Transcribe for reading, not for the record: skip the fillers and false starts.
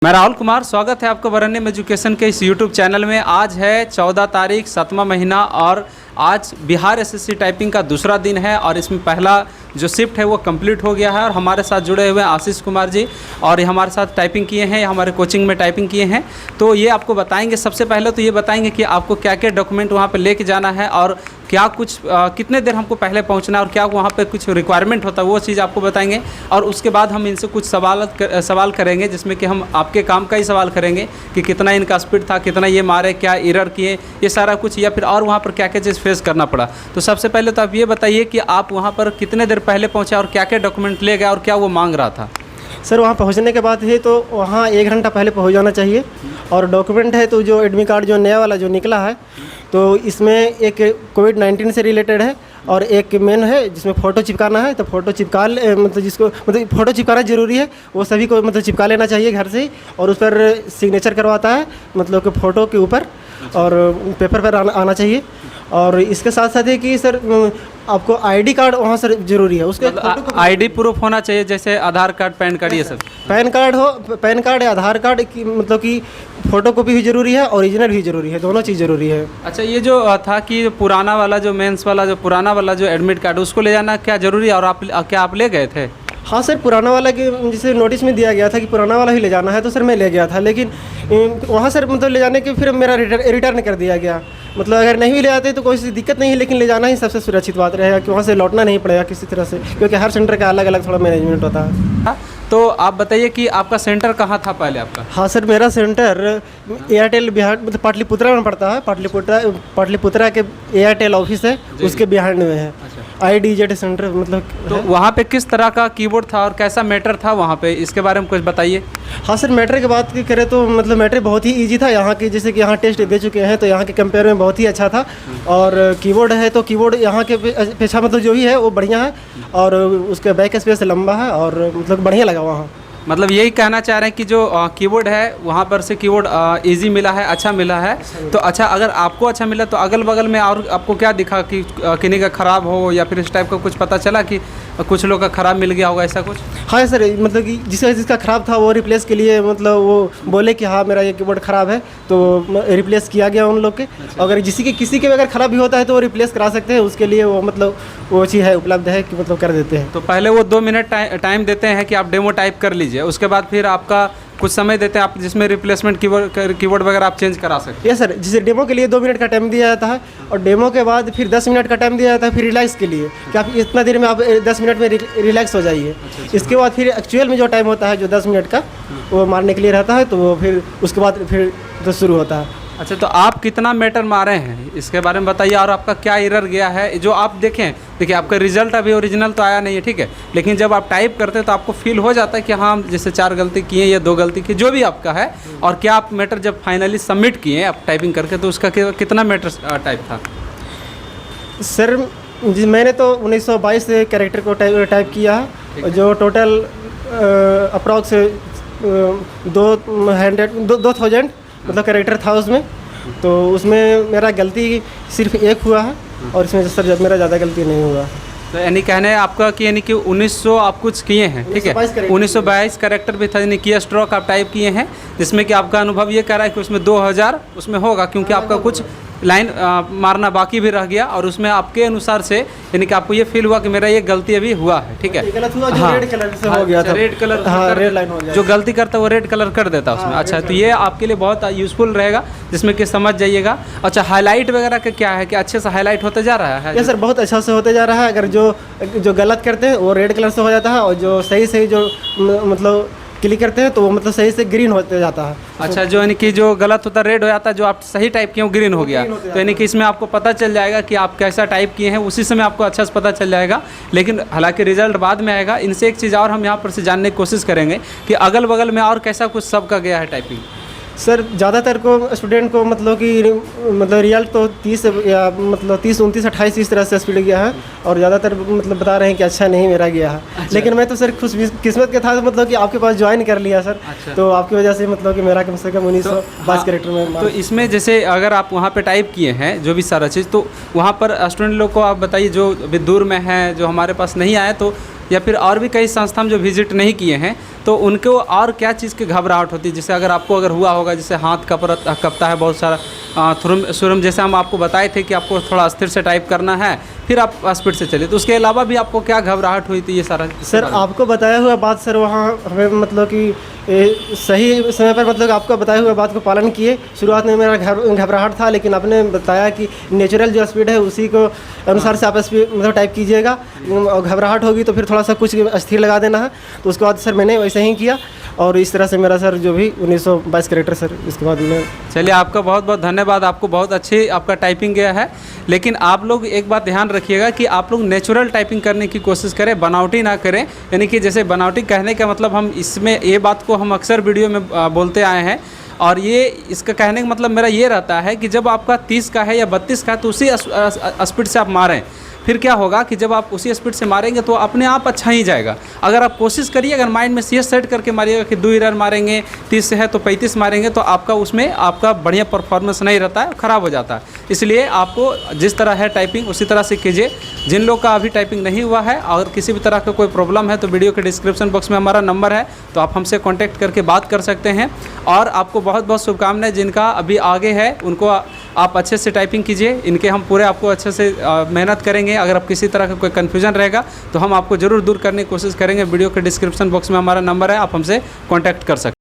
मैं राहुल कुमार, स्वागत है आपका वरण्यम एजुकेशन के इस यूट्यूब चैनल में। आज है 14 तारीख 7वां महीना और आज बिहार एसएससी टाइपिंग का दूसरा दिन है और इसमें पहला जो शिफ्ट है वो कंप्लीट हो गया है। और हमारे साथ जुड़े हुए हैं आशीष कुमार जी और ये हमारे साथ टाइपिंग किए हैं, हमारे कोचिंग में टाइपिंग किए हैं। तो ये आपको बताएंगे, सबसे पहले तो ये बताएंगे कि आपको क्या क्या डॉक्यूमेंट वहाँ पे लेके जाना है और क्या कुछ कितने देर हमको पहले पहुँचना है और क्या वहाँ पे कुछ रिक्वायरमेंट होता है वो चीज़ आपको बताएंगे। और उसके बाद हम इनसे कुछ सवाल करेंगे जिसमें कि हम आपके काम का ही सवाल करेंगे कि कितना इनका स्पीड था, कितना ये मारे, क्या एरर किए, ये सारा कुछ, या फिर और वहाँ पर क्या क्या चीज़ फेस करना पड़ा। तो सबसे पहले तो आप ये बताइए कि आप वहाँ पर कितने देर पहले पहुँचे और क्या क्या डॉक्यूमेंट ले गए और क्या वो मांग रहा था। सर वहाँ पहुँचने के बाद ही तो वहाँ 1 घंटा पहले पहुँच जाना चाहिए। और डॉक्यूमेंट है तो जो एडमिट कार्ड जो नया वाला जो निकला है तो इसमें एक कोविड-19 से रिलेटेड है और एक मेन है जिसमें फ़ोटो चिपकाना है। तो फ़ोटो चिपका मतलब जिसको मतलब फ़ोटो चिपकाना ज़रूरी है, वो सभी को मतलब चिपका लेना चाहिए घर से ही। और उस पर सिग्नेचर करवाता है मतलब कि फ़ोटो के ऊपर और पेपर पर आना चाहिए। और इसके साथ साथ है कि सर आपको आईडी कार्ड वहाँ सर ज़रूरी है, उसके आईडी प्रूफ होना चाहिए, जैसे आधार कार्ड, पैन कार्ड, ये सब। पैन कार्ड या आधार कार्ड की मतलब कि फ़ोटो कॉपी भी ज़रूरी है, ओरिजिनल भी ज़रूरी है, दोनों चीज़ ज़रूरी है। अच्छा, ये जो था कि पुराना वाला जो मेंस वाला जो पुराना वाला जो एडमिट कार्ड उसको ले जाना क्या ज़रूरी है और क्या आप ले गए थे? हाँ सर, पुराना वाला कि जिसे नोटिस में दिया गया था कि पुराना वाला ही ले जाना है तो सर मैं ले गया था, लेकिन वहाँ सर मतलब ले जाने के फिर मेरा रिटर्न कर दिया गया। मतलब अगर नहीं भी ले आते तो कोई सी दिक्कत नहीं है, लेकिन ले जाना ही सबसे सुरक्षित बात रहेगा कि वहाँ से लौटना नहीं पड़ेगा किसी तरह से, क्योंकि हर सेंटर का अलग अलग थोड़ा मैनेजमेंट होता है। तो आप बताइए कि आपका सेंटर कहाँ था पहले आपका? हाँ सर, मेरा सेंटर एयरटेल बिहार मतलब पाटलिपुत्रा में पड़ता है। पाटलिपुत्रा के एयरटेल ऑफिस है, उसके बिहार में है। IDZ सेंटर मतलब। तो वहाँ पे किस तरह का कीबोर्ड था और कैसा मैटर था वहाँ पे, इसके बारे में कुछ बताइए। हाँ सर, मैटर की बात करें तो मतलब मैटर बहुत ही इजी था यहाँ की, जैसे कि यहाँ टेस्ट दे चुके हैं तो यहाँ के कंपेयर में बहुत ही अच्छा था। और कीबोर्ड है तो कीबोर्ड यहाँ के अपेक्षा मतलब जो ही है वो बढ़िया है और उसका बैक स्पेस लंबा है और मतलब बढ़िया लगा वहाँ। मतलब यही कहना चाह रहे हैं कि जो कीबोर्ड है वहाँ पर से कीबोर्ड इजी मिला है, अच्छा मिला है। तो अच्छा, अगर आपको अच्छा मिला तो अगल बगल में और आपको क्या दिखा कि किन्हीं का ख़राब हो या फिर इस टाइप का कुछ पता चला कि कुछ लोग का ख़राब मिल गया होगा, ऐसा कुछ? हाँ सर, मतलब कि जिसका ख़राब था वो रिप्लेस के लिए मतलब वो बोले कि हाँ मेरा ये कीबोर्ड ख़राब है तो रिप्लेस किया गया उन लोग के। अगर किसी के भी अगर ख़राब भी होता है तो वो रिप्लेस करा सकते हैं, उसके लिए वो मतलब वो चीज़ है उपलब्ध है कि मतलब कर देते हैं। तो पहले वो 2 मिनट टाइम देते हैं कि आप डेमो टाइप कर लीजिए, उसके बाद फिर आपका कुछ समय देते हैं आप जिसमें रिप्लेसमेंट कीबोर्ड वगैरह आप चेंज करा सकते हैं। यस सर, जिसे डेमो के लिए 2 मिनट का टाइम दिया जाता है और डेमो के बाद फिर 10 मिनट का टाइम दिया जाता है फिर रिलैक्स के लिए कि आप इतना देर में आप 10 मिनट में रिलैक्स हो जाइए। इसके बाद फिर एक्चुअल में जो टाइम होता है जो 10 मिनट का वो मारने के लिए रहता है, तो वो फिर उसके बाद फिर तो शुरू होता है। अच्छा, तो आप कितना मैटर मारे हैं इसके बारे में बताइए और आपका क्या एरर गया है जो आप देखें। देखिए, आपका रिजल्ट अभी ओरिजिनल तो आया नहीं है, ठीक है, लेकिन जब आप टाइप करते हैं तो आपको फील हो जाता है कि हाँ जैसे 4 गलती किए या 2 गलती की, जो भी आपका है। और क्या आप मैटर जब फाइनली सबमिट किए आप टाइपिंग करके तो उसका कितना मैटर टाइप था? सर मैंने तो 1922 कैरेक्टर को टाइप किया है, जो टोटल अप्रॉक्स 2000 मतलब कैरेक्टर था उसमें। तो उसमें मेरा गलती सिर्फ 1 हुआ है और इसमें सर मेरा ज़्यादा गलती नहीं हुआ। तो यानी कहने आपका कि यानी कि 1900 आप कुछ किए हैं, ठीक है, 1922 कैरेक्टर भी था, यानी कि स्ट्रोक आप टाइप किए हैं, जिसमें कि आपका अनुभव ये कह रहा है कि उसमें 2000 उसमें होगा, क्योंकि आपका कुछ लाइन मारना बाकी भी रह गया और उसमें आपके अनुसार से यानी कि आपको ये फील हुआ कि मेरा ये गलती अभी हुआ है, ठीक है। गलत हुआ जो रेड कलर से हो गया था, रेड कलर, हाँ रेड लाइन हो गया, जो गलती करता है वो रेड कलर कर देता है उसमें। अच्छा, तो ये आपके लिए बहुत यूज़फुल रहेगा जिसमें कि समझ जाइएगा। अच्छा, हाईलाइट वगैरह का क्या है कि अच्छे से हाईलाइट होते जा रहा है? ये सर बहुत अच्छा से होते जा रहा है। अगर जो गलत करते हैं वो रेड कलर से हो जाता है और जो सही जो मतलब क्लिक करते हैं तो वो मतलब सही से ग्रीन होते जाता है। अच्छा, जो यानी कि जो गलत होता है रेड हो जाता है, जो आप सही टाइप किए वो ग्रीन हो गया। तो यानी कि इसमें आपको पता चल जाएगा कि आप कैसा टाइप किए हैं, उसी समय आपको अच्छा से पता चल जाएगा। लेकिन हालांकि रिजल्ट बाद में आएगा। इनसे एक चीज़ और हम यहाँ पर से जानने की कोशिश करेंगे कि अगल बगल में और कैसा कुछ सबका गया है टाइपिंग। सर ज़्यादातर को स्टूडेंट को मतलब कि मतलब रिजल्ट तो 30 या मतलब 30, 29, 28 इस तरह से स्पीड गया है और ज़्यादातर मतलब बता रहे हैं कि अच्छा नहीं मेरा गया है। अच्छा। लेकिन मैं तो सर खुश किस्मत के था मतलब कि आपके पास ज्वाइन कर लिया सर। अच्छा। तो आपकी वजह से मतलब कि मेरा कम से कम 1922 कैरेक्टर में। तो इसमें जैसे अगर आप वहाँ पे टाइप किए हैं जो भी सारा चीज़, तो वहाँ पर स्टूडेंट लोग को आप बताइए जो अभी दूर में है, जो हमारे पास नहीं आए, तो या फिर और भी कई संस्था में जो विजिट नहीं किए हैं, तो उनको और क्या चीज़ की घबराहट होती है? जैसे अगर आपको हुआ होगा, जैसे हाथ कपता है बहुत सारा, थुरम जैसे हम आपको बताए थे कि आपको थोड़ा स्थिर से टाइप करना है, फिर आप स्पीड से चले, तो उसके अलावा भी आपको क्या घबराहट हुई थी ये सारा? सर आपको बताया हुआ बात सर वहाँ हमें मतलब कि सही समय पर मतलब आपको बताया हुआ बात को पालन किए। शुरुआत में मेरा घबराहट था, लेकिन आपने बताया कि नेचुरल जो स्पीड है उसी को अनुसार से आप स्पीड मतलब टाइप कीजिएगा, और घबराहट होगी तो फिर थोड़ा सा कुछ स्थिर लगा देना है। तो उसके बाद सर मैंने वैसे ही किया, और इस तरह से मेरा सर जो भी 1922 कैरेक्टर सर इसके बाद में। चलिए, आपका बहुत बहुत धन्यवाद, आपको बहुत अच्छी आपका टाइपिंग गया है। लेकिन आप लोग एक बात ध्यान रखिएगा कि आप लोग नेचुरल टाइपिंग करने की कोशिश करें, बनावटी ना करें। यानी कि जैसे बनावटी कहने का मतलब, हम इसमें ये बात को हम अक्सर वीडियो में बोलते आए हैं, और ये इसका कहने का मतलब मेरा ये रहता है कि जब आपका 30 का है या 32 का है तो उसी स्पीड से आप मारें। फिर क्या होगा कि जब आप उसी स्पीड से मारेंगे तो अपने आप अच्छा ही जाएगा। अगर आप कोशिश करिए, अगर माइंड में CS सेट करके मारिएगा कि 2 एरर मारेंगे, 30 से है तो 35 मारेंगे, तो आपका उसमें आपका बढ़िया परफॉर्मेंस नहीं रहता है, ख़राब हो जाता है। इसलिए आपको जिस तरह है टाइपिंग उसी तरह से कीजिए। जिन लोग का अभी टाइपिंग नहीं हुआ है और किसी भी तरह का कोई प्रॉब्लम है, तो वीडियो के डिस्क्रिप्शन बॉक्स में हमारा नंबर है, तो आप हमसे कॉन्टैक्ट करके बात कर सकते हैं। और आपको बहुत बहुत शुभकामनाएं। जिनका अभी आगे है उनको आप अच्छे से टाइपिंग कीजिए, इनके हम पूरे आपको अच्छे से मेहनत करेंगे। अगर आप किसी तरह का कोई कन्फ्यूजन रहेगा तो हम आपको ज़रूर दूर करने की कोशिश करेंगे। वीडियो के डिस्क्रिप्शन बॉक्स में हमारा नंबर है, आप हमसे कॉन्टैक्ट कर सकते हैं।